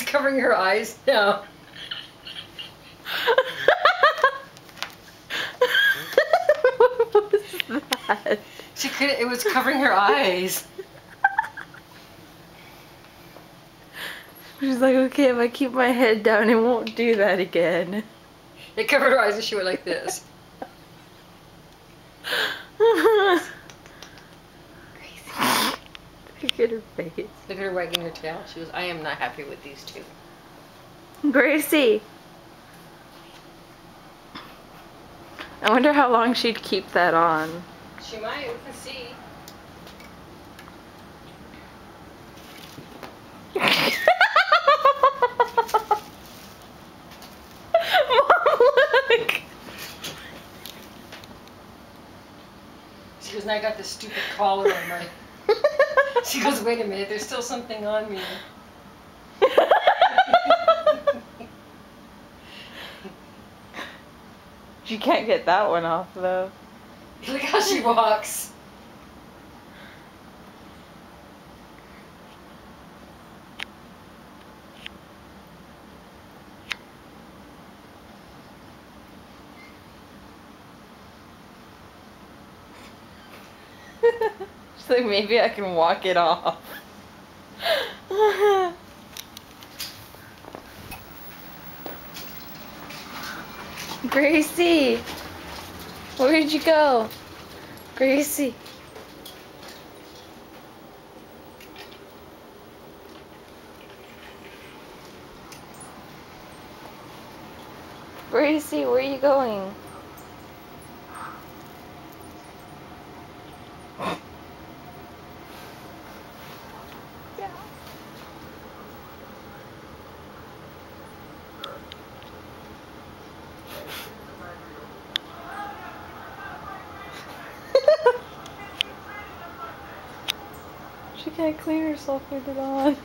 covering her eyes now. What was that? She could. It was covering her eyes. She's like, okay, if I keep my head down, it won't do that again. It covered her eyes and she went like this. Look at her face. Look at her wagging her tail. She goes, I am not happy with these two. Gracie. I wonder how long she'd keep that on. She might. We can see. Mom, look! She goes, now I got this stupid collar on my... She goes, wait a minute, there's still something on me. She can't get that one off, though. Look how she walks. She's like, maybe I can walk it off. Gracie! Where did you go? Gracie! Gracie, where are you going? She can't clean herself with it on.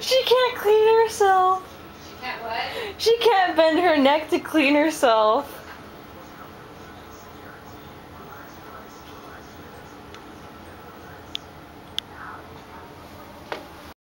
She can't clean herself. She can't what? She can't bend her neck to clean herself.